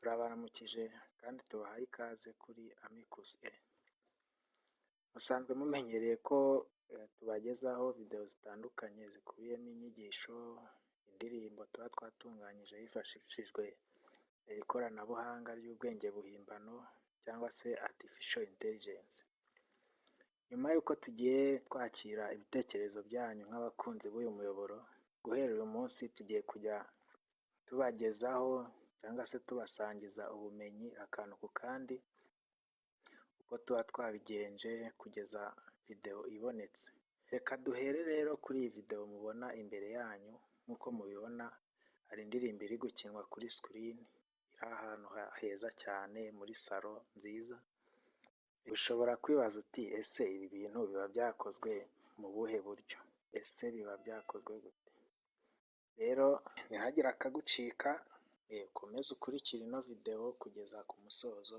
Turabaramukije kandi tubahaye ikaze kuri Amicus E. Musanzwe mumenyereye ko tubagezaho video zitandukanye zikubiyemo inyigisho, indirimbo tuba twatunganyije hifashishijwe ikoranabuhanga ry'ubwenge buhimbano cyangwa se Artificial Intelligence. Nyuma y'uko tugiye twakira ibitekerezo byanyu nk'abakunzi b'uyu muyoboro, guhera uyu munsi tugiye kujya tubagezaho cyangwa se tubasangiza ubumenyi akantu ku kandi uko tuba twabigenje kugeza video ibonetse. Reka duhere rero kuri iyi video mubona imbere yanyu. Nk'uko mubibona hari indirimbo iri gukinwa kuri screen, iri ahantu heza cyane muri salo nziza. Ushobora kwibaza uti ese ibi bintu biba byakozwe mu buhe buryo? Ese biba byakozwe gute? Rero ntihagire akagucika, ukomeze ukurikire ino video kugeza ku musozo,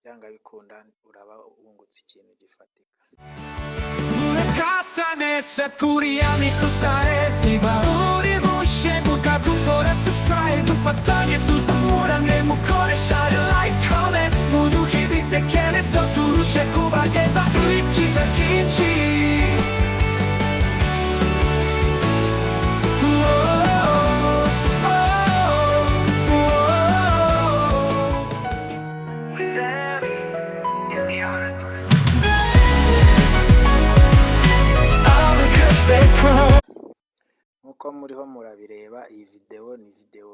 byanga bikunda uraba wungutse ikintu gifatika. Murakaza neza kuri Amicus E, niba uri musheguka dukora subscribe, dufatanye tuzamurane mukoresha like, comment, muduhe ibitekerezo turushe kubageza ibyiza byinshi. Nk'uko muriho murabireba, iyi video ni video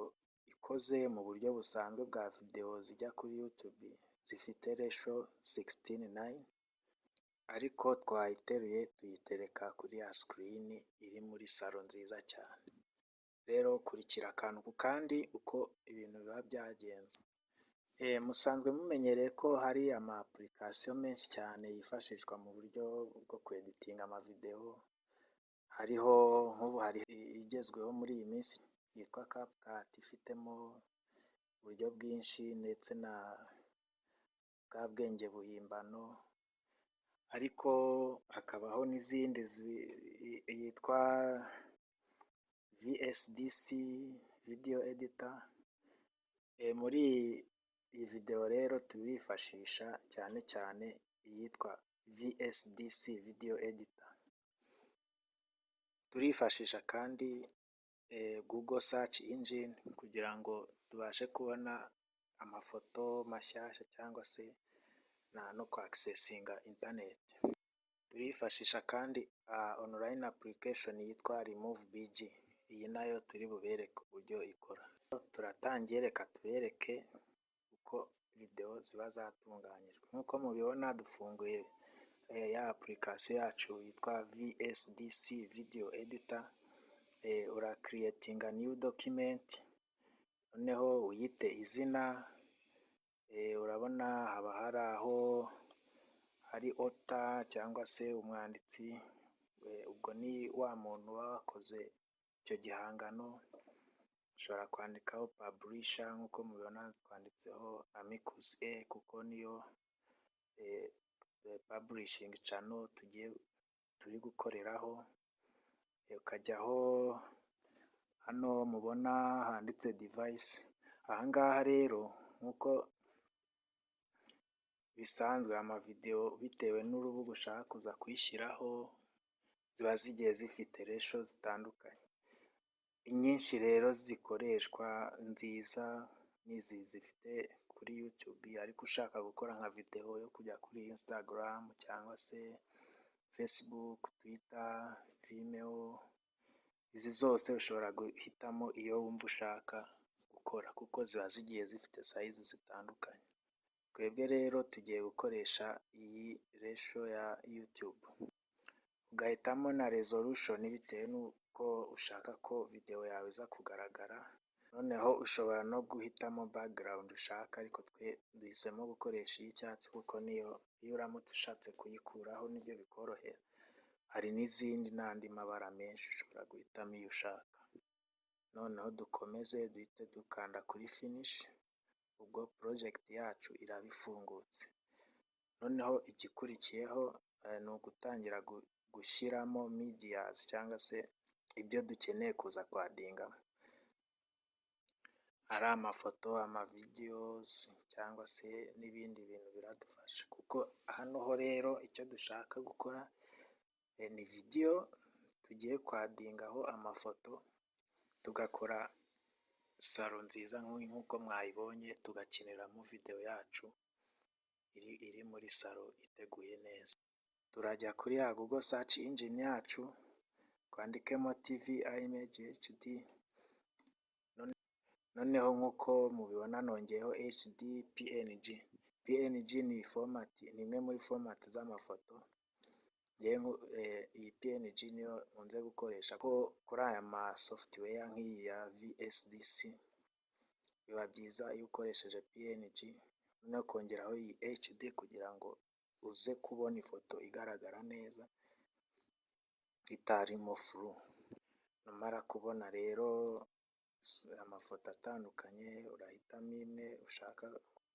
ikoze mu buryo busanzwe bwa video zijya kuri YouTube zifite ratio 16:9, ariko twayiteruye tuyitereka kuri ya screen iri muri salo nziza cyane. Rero kurikira akantu ku kandi uko ibintu biba byagenze. Musanzwe mumenyereye ko hari ama application menshi cyane yifashishwa mu buryo bwo kweditinga amavideo. Hariho nk'ubu hari igezweho muri iyi minsi yitwa CapCut, ifitemo uburyo bwinshi ndetse na bwa bwenge buhimbano, ariko hakabaho n'izindi yitwa VSDC video editor. Muri iyi video rero turifashisha cyane cyane iyitwa VSDC video editor. Turifashisha kandi Google search engine kugira ngo tubashe kubona amafoto mashyashya cyangwa se no ku accessinga internet. Turifashisha kandi online application yitwa Remove BG, iyi nayo turi bubereke uburyo ikora. Turatangiye, reka tubereke uko video ziba zatunganyijwe. Nk'uko mubibona dufunguye ya application yacu yitwa VSDC video editor. Ura creating a new document, noneho uyite izina. Urabona haba hari aho hari author cyangwa se umwanditsi, ubwo ni wa muntu wakoze icyo gihangano. Ushobora kwandikaho publisher, nk'uko mubibona twanditseho Amicus E kuko niyo publishing channel turi gukoreraho. Ukajyaho hano mubona handitse device. Ahangaha rero nk'uko bisanzwe amavideo bitewe n'urubuga ushaka kuza kuyishyiraho ziba zigiye zifite ratio zitandukanye. Inyinshi rero zikoreshwa nziza n'izi zifite kuri YouTube, ariko ushaka gukora nka video yo kujya kuri Instagram cyangwa se Facebook, Twitter, Vimeo, izi zose ushobora guhitamo iyo wumva ushaka gukora kuko ziba zigiye zifite size zitandukanye. Twebwe rero tugiye gukoresha iyi ratio ya YouTube. Ugahitamo na resolution bitewe n'uko ushaka ko video yawe iza kugaragara. Noneho ushobora no guhitamo background ushaka, ariko twe duhisemo gukoresha iy'icyatsi kuko niyo iyo uramutse ushatse kuyikuraho nibyo bikorohera. Hari n'izindi n'andi mabara menshi ushobora guhitamo iyo ushaka. Noneho dukomeze duhite dukanda kuri finish, ubwo project yacu iraba ifungutse. Noneho igikurikiyeho ni ugutangira gushyiramo medias cyangwa se ibyo dukeneye kuza kwadingamo. ari amafoto, amavideos cyangwa se n'ibindi bintu biradufasha, kuko hano ho rero icyo dushaka gukora ni video tugiye kwadingaho amafoto, tugakora salo nziza nk'uko mwayibonye, tugakiniramo video yacu iri muri salo iteguye neza. Turajya kuri ya Google search engine yacu, twandikemo TV image HD, noneho nk'uko mubibona nongeyeho HD PNG. PNG ni format, ni imwe muri format z'amafoto. Iyi PNG niyo nkunze gukoresha ko kuri aya ma software nk'iyi ya VSDC biba byiza iyo ukoresheje PNG no kongeraho iyi HD kugira ngo uze kubona ifoto igaragara neza itarimo flu. Numara kubona rero amafoto atandukanye, urahitamo imwe ushaka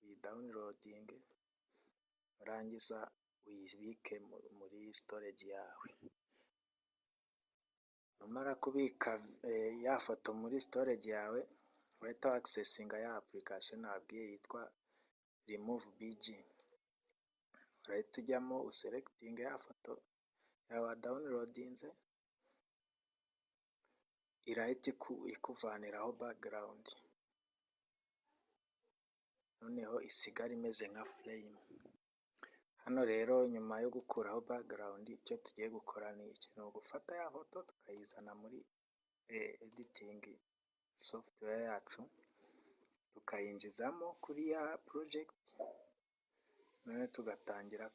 iyi downloading, urangiza uyibike muri storage yawe. Numara kubika ya foto muri storage yawe, urahita accessinga ya application nabwiye yitwa Remove BG. Urahita ujyamo uselecting ya foto yawe downloadinze, irahita ikuvaniraho background, noneho isigara imeze nka frame. Hano rero nyuma yo gukuraho background, icyo tugiye gukora ni iki: ni ugufata ya foto tukayizana muri editing software yacu, tukayinjizamo kuri ya project, none tugatangira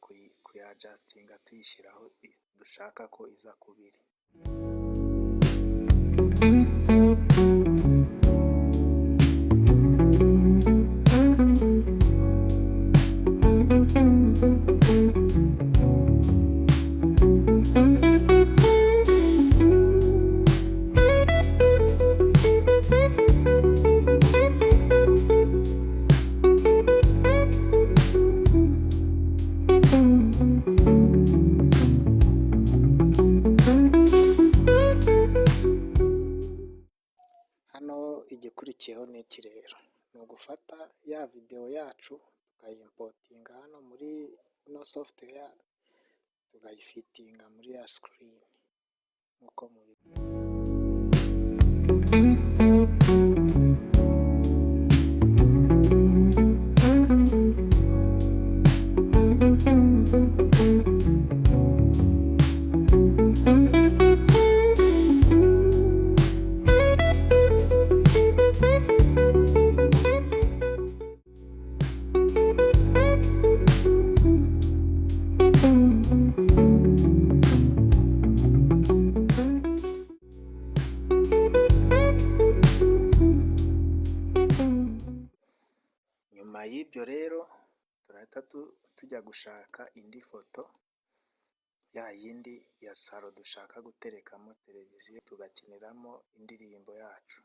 kuyadjustinga tuyishyiraho dushaka ko iza kubiri. Hano igikurikiyeho ni iki rero: ni ugufata ya video yacu tukayimportinga hano muri ino software, tukayifitinga muri ya screen nk'uko mubibona. Nyuma y'ibyo rero turahita tujya gushaka indi foto, ya yindi ya salo dushaka guterekamo televiziyo tugakiniramo indirimbo yacu.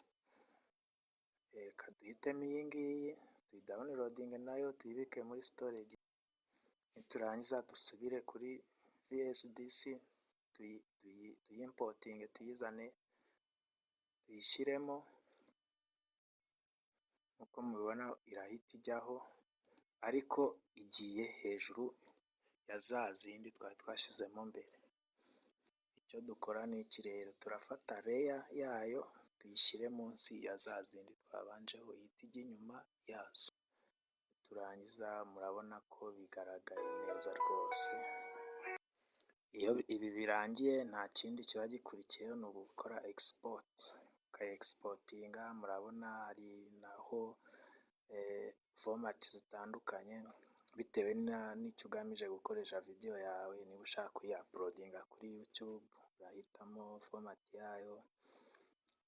Reka duhitemo iyi ngiyi, tuyidownloading nayo tuyibike muri storage, niturangiza dusubire kuri VSDC tuyimporting, tuyizane tuyishyiremo. Nk'uko mubibona irahita ijyaho, ariko igiye hejuru ya za zindi twari twashyizemo mbere. Icyo dukora ni iki rero: turafata layer yayo tuyishyire munsi ya za zindi twabanjeho, ihita ijya inyuma yazo. Turangiza murabona ko bigaragaye neza rwose. Iyo ibi birangiye nta kindi kiba gikurikiyeho, ni ugukora export. Exportinga, murabona hari naho format zitandukanye bitewe n'icyo ugamije gukoresha video yawe. Niba ushaka kuyi-uploadinga kuri YouTube, urahitamo format yayo.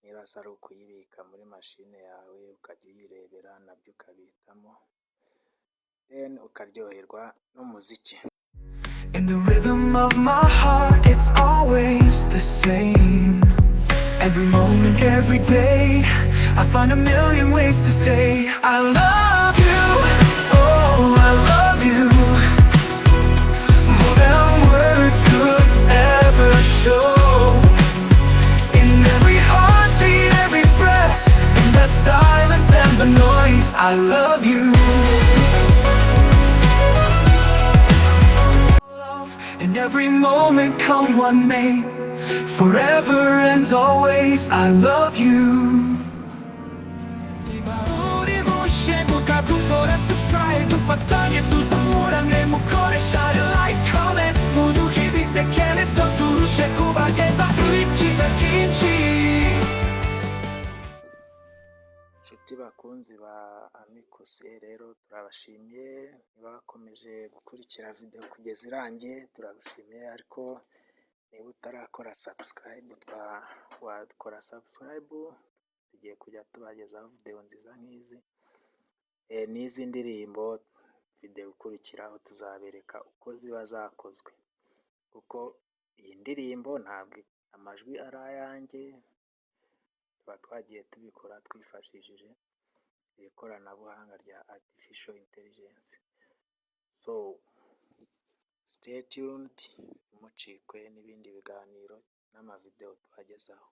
Niba ari ukuyibika muri machine yawe ukajya uyirebera, nabyo ukabihitamo, then ukaryoherwa n'umuziki. In the rhythm of my heart, it's always the same. Every moment, every day, I find a million ways to say I love you, oh I love you, more than words could ever show. In every heartbeat, every breath, in the silence and the I love you. In every moment come what may, forever and always I love you. Buka tuttora subscribe, dufatanye tuzamurane mu koresha like comment, modu hibitekele so turushe kubageza ibyiza byinshi. Inshuti bakunzi ba Amicus rero turabashimiye niba bakomeje gukurikira video kugeza irangiye, turabashimiye. Ariko niba utarakora subscribe wakora subscribe, tugiye kujya tubagezaho video nziza nk'izi n'izi ndirimbo. Video ikurikiraho tuzabereka uko ziba zakozwe, kuko iyi ndirimbo ntabwo amajwi ari ayanjye, tuba twagiye tubikora twifashishije ikoranabuhanga rya artificial intelligence. So stay tuned, ntimucikwe n'ibindi biganiro n'amavideo tubagezaho.